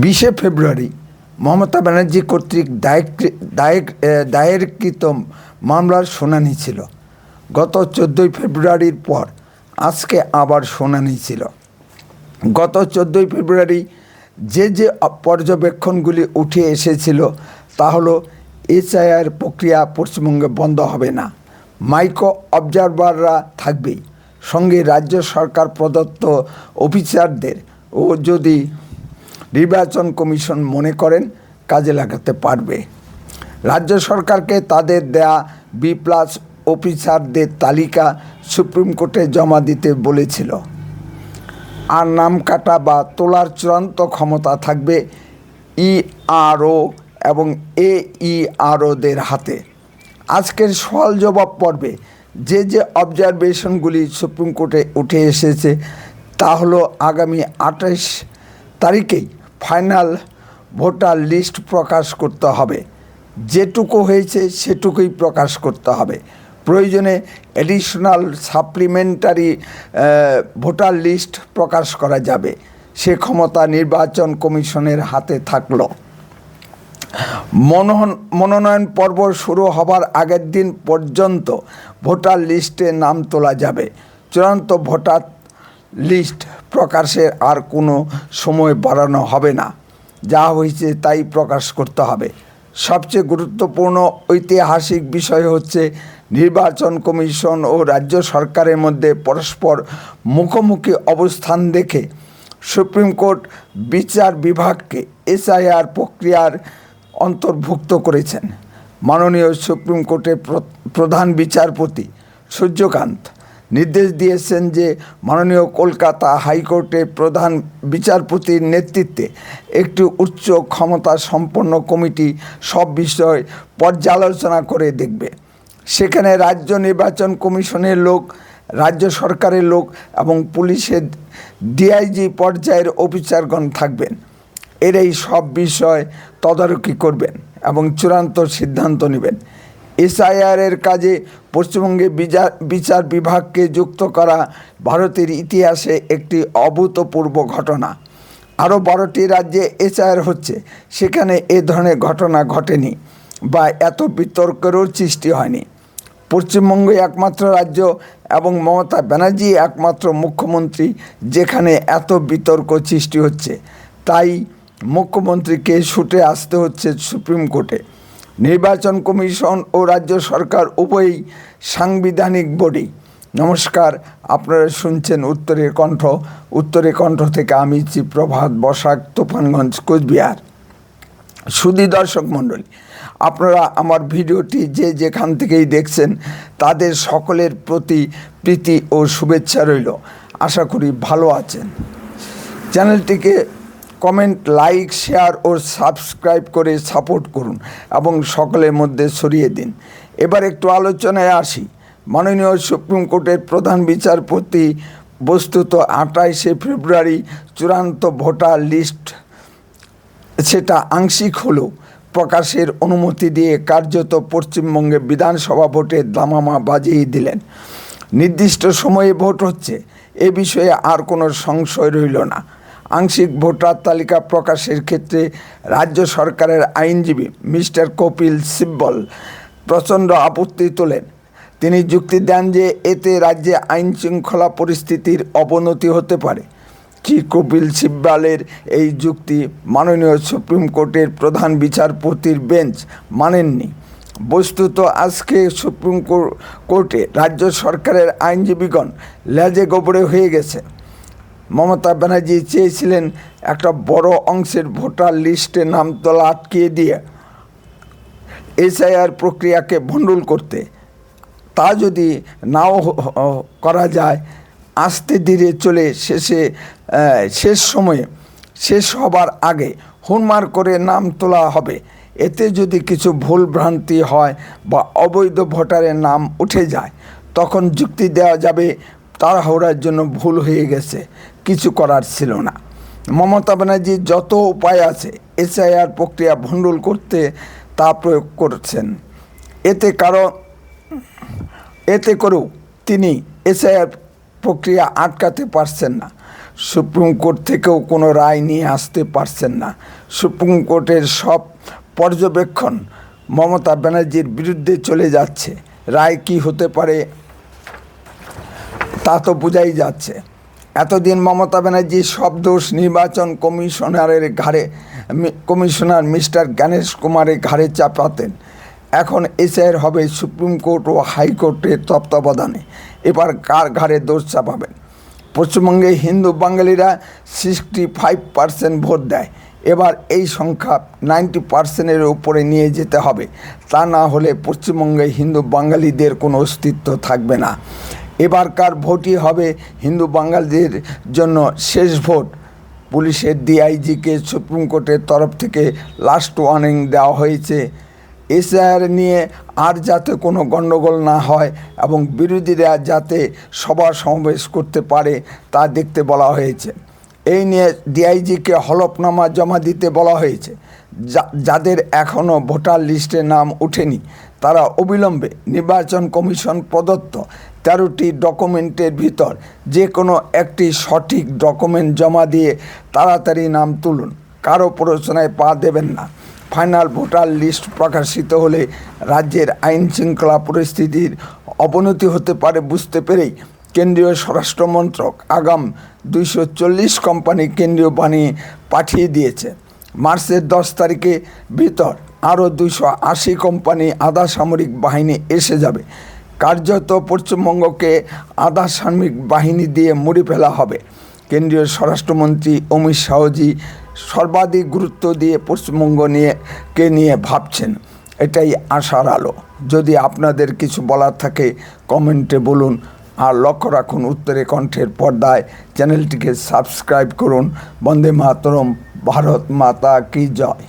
20 ফেব্রুয়ারি মমতা ব্যানার্জি কর্তৃক দায়েরকৃত মামলার শুনানি ছিল। গত 14 ফেব্রুয়ারির পর আজকে আবার শুনানি ছিল। গত 14 ফেব্রুয়ারি যে পর্যবেক্ষণগুলি উঠে এসেছিল তা হলো এসআইআর প্রক্রিয়া পশ্চিমবঙ্গে বন্ধ হবে না, মাইক্রো অবজারভাররা থাকবেই, সঙ্গে রাজ্য সরকার প্রদত্ত অফিসারদের ও যদি নির্বাচন কমিশন মনে করেন কাজে লাগাতে পারবে। রাজ্য সরকারকে তাদের দেয়া B+ অফিসারদের তালিকা সুপ্রিম কোর্টে জমা দিতে বলেছিল। আর নাম কাটা বা তোলার চূড়ান্ত ক্ষমতা থাকবে ERO এবং AEROদের হাতে। আজকের সওয়াল জবাব পর্বে যে অবজারভেশনগুলি সুপ্রিম কোর্টে উঠে এসেছে তা হলো আগামী 28 তারিখেই ফাইনাল ভোটার লিস্ট প্রকাশ করতে হবে। যেটুকু হয়েছে সেটুকুই প্রকাশ করতে হবে। প্রয়োজনে অ্যাডিশনাল সাপ্লিমেন্টারি ভোটার লিস্ট প্রকাশ করা যাবে। সে ক্ষমতা নির্বাচন কমিশনের হাতে থাকলো। মনোনয়ন পর্ব শুরু হবার আগের দিন পর্যন্ত ভোটার লিস্টে নাম তোলা যাবে। চূড়ান্ত ভোটার লিস্ট প্রকাশের আর কোনো সময় বাড়ানো হবে না। যা হয়েছে তাই প্রকাশ করতে হবে। সবচেয়ে গুরুত্বপূর্ণ ঐতিহাসিক বিষয় হচ্ছে নির্বাচন কমিশন ও রাজ্য সরকারের মধ্যে পরস্পর মুখোমুখি অবস্থান দেখে সুপ্রিম কোর্ট বিচার বিভাগকে এসআইআর প্রক্রিয়ার অন্তর্ভুক্ত করেছেন। মাননীয় সুপ্রিম কোর্টের প্রধান বিচারপতি সূর্যকান্ত নির্দেশ দিয়েছেন যে মাননীয় কলকাতা হাইকোর্টের প্রধান বিচারপতির নেতৃত্বে একটি উচ্চ ক্ষমতা সম্পন্ন কমিটি সব বিষয় পর্যালোচনা করে দেখবে। সেখানে রাজ্য নির্বাচন কমিশনের লোক, রাজ্য সরকারের লোক এবং পুলিশের DIG পর্যায়ের অফিসারগণ থাকবেন। এরাই সব বিষয় তদারকি করবেন এবং চূড়ান্ত সিদ্ধান্ত নেবেন। এসআইআরের কাজে পশ্চিমবঙ্গে বিচার বিভাগকে যুক্ত করা ভারতের ইতিহাসে একটি অভূতপূর্ব ঘটনা। আরও 12টি রাজ্যে এসআইআর হচ্ছে, সেখানে এ ধরনের ঘটনা ঘটেনি বা এত বিতর্কেরও সৃষ্টি হয়নি। পশ্চিমবঙ্গ একমাত্র রাজ্য এবং মমতা ব্যানার্জি একমাত্র মুখ্যমন্ত্রী যেখানে এত বিতর্ক সৃষ্টি হচ্ছে। তাই মুখ্যমন্ত্রীকে ছুটে আসতে হচ্ছে সুপ্রিম কোর্টে। নির্বাচন কমিশন ও রাজ্য সরকার উভয়ই সাংবিধানিক বডি। নমস্কার, আপনারা শুনছেন উত্তরের কণ্ঠ। উত্তরের কণ্ঠ থেকে আমি প্রভাত বসাক, তুফানগঞ্জ, কোচবিহার। সুধী দর্শক মণ্ডলী, আপনারা আমার ভিডিওটি যেখান থেকেই দেখছেন তাদের সকলের প্রতি প্রীতি ও শুভেচ্ছা রইল। আশা করি ভালো আছেন। চ্যানেলটিকে কমেন্ট, লাইক, শেয়ার ও সাবস্ক্রাইব করে সাপোর্ট করুন এবং সকলের মধ্যে ছড়িয়ে দিন। এবার একটু আলোচনায় আসি। মাননীয় সুপ্রিম কোর্টের প্রধান বিচারপতি বস্তুত 28 ফেব্রুয়ারি চূড়ান্ত ভোটার লিস্ট সেটা আংশিক হলেও প্রকাশের অনুমতি দিয়ে কার্যত পশ্চিমবঙ্গে বিধানসভা ভোটের দামামা বাজিয়ে দিলেন। নির্দিষ্ট সময়ে ভোট হচ্ছে, এ বিষয়ে আর কোনো সংশয় রইল না। আংশিক ভোটার তালিকা প্রকাশের ক্ষেত্রে রাজ্য সরকারের আইনজীবী মিস্টার কপিল সিব্বল প্রচণ্ড আপত্তি তোলেন। তিনি যুক্তি দেন যে এতে রাজ্যে আইন শৃঙ্খলা পরিস্থিতির অবনতি হতে পারে। কি কপিল সিব্বলের এই যুক্তি মাননীয় সুপ্রিম কোর্টের প্রধান বিচারপতির বেঞ্চ মানেননি। বস্তুত আজকে সুপ্রিম কোর্টে রাজ্য সরকারের আইনজীবীগণ লেজে গোবরে হয়ে গেছে। মমতা ব্যানার্জি চেয়েছিলেন একটা বড় অংশের ভোটার লিস্টে নাম তোলা আটকিয়ে দিয়ে এসআইআর প্রক্রিয়াকে ভণ্ডুল করতে। তা যদি নাও করা যায়, আস্তে ধীরে চলে শেষ সময়ে শেষ হবার আগে হুড়মাড় করে নাম তোলা হবে। এতে যদি কিছু ভুল ভ্রান্তি হয় বা অবৈধ ভোটারের নাম উঠে যায়, তখন যুক্তি দেওয়া যাবে তাড়াহুড়ার জন্য ভুল হয়ে গেছে, কিছু করার ছিল না। মমতা ব্যানার্জি যত উপায় আছে এসআইআর প্রক্রিয়া ভণ্ডুল করতে তা প্রয়োগ করছেন। এতে করেও তিনি এসআইআর প্রক্রিয়া আটকাতে পারছেন না। সুপ্রিম কোর্ট থেকেও কোনো রায় নিয়ে আসতে পারছেন না। সুপ্রিম কোর্টের সব পর্যবেক্ষণ মমতা ব্যানার্জির বিরুদ্ধে চলে যাচ্ছে। রায় কি হতে পারে তা তো বোঝাই যাচ্ছে। এতদিন মমতা ব্যানার্জির সব দোষ নির্বাচন কমিশনার মিস্টার গণেশ কুমারের ঘাড়ে চাপাতেন। এখন এসআইআর হবে সুপ্রিম কোর্ট ও হাইকোর্টের তত্ত্বাবধানে। এবার কার ঘাড়ে দোষ চাপাবেন? পশ্চিমবঙ্গে হিন্দু বাঙালিরা 65% ভোট দেয়। এবার এই সংখ্যা 90%-এর উপরে নিয়ে যেতে হবে। তা না হলে পশ্চিমবঙ্গে হিন্দু বাঙালিদের কোনো অস্তিত্ব থাকবে না। এবারকার ভোটই হবে হিন্দু বাঙালিদের জন্য শেষ ভোট। পুলিশের ডিআইজিকে সুপ্রিম কোর্টের তরফ থেকে লাস্ট ওয়ার্নিং দেওয়া হয়েছে। এসআইআর নিয়ে আর যাতে কোনো গণ্ডগোল না হয় এবং বিরোধীরা যাতে সভা সমাবেশ করতে পারে তা দেখতে বলা হয়েছে। এই নিয়ে ডিআইজিকে হলফনামা জমা দিতে বলা হয়েছে। যাদের এখনও ভোটার লিস্টে নাম ওঠেনি তারা অবিলম্বে নির্বাচন কমিশন প্রদত্ত 13টি ডকুমেন্টের ভিতর যে কোনো একটি সঠিক ডকুমেন্ট জমা দিয়ে তাড়াতাড়ি নাম তুলুন। কারো প্ররোচনায় পা দেবেন না। ফাইনাল ভোটার লিস্ট প্রকাশিত হলে রাজ্যের আইন শৃঙ্খলা পরিস্থিতির অবনতি হতে পারে বুঝতে পেরেই কেন্দ্রীয় স্বরাষ্ট্র মন্ত্রক আগাম 240 কোম্পানি কেন্দ্রীয় বানিয়ে পাঠিয়ে দিয়েছে। মার্চের 10 তারিখে ভিতর আরও 280 কোম্পানি আধা সামরিক বাহিনী এসে যাবে। কার্যত পশ্চিমবঙ্গকে আধা সামরিক বাহিনী দিয়ে মুড়ে ফেলা হবে। কেন্দ্রীয় স্বরাষ্ট্রমন্ত্রী অমিত শাহজি সর্বাধিক গুরুত্ব দিয়ে পশ্চিমবঙ্গ নিয়ে ভাবছেন। এটাই আশার আলো। যদি আপনাদের কিছু বলার থাকে কমেন্টে বলুন। আর লক্ষ্য রাখুন উত্তরে কণ্ঠের পর্দায়। চ্যানেলটিকে সাবস্ক্রাইব করুন। বন্দে মাতরম। ভারত মাতা কি জয়।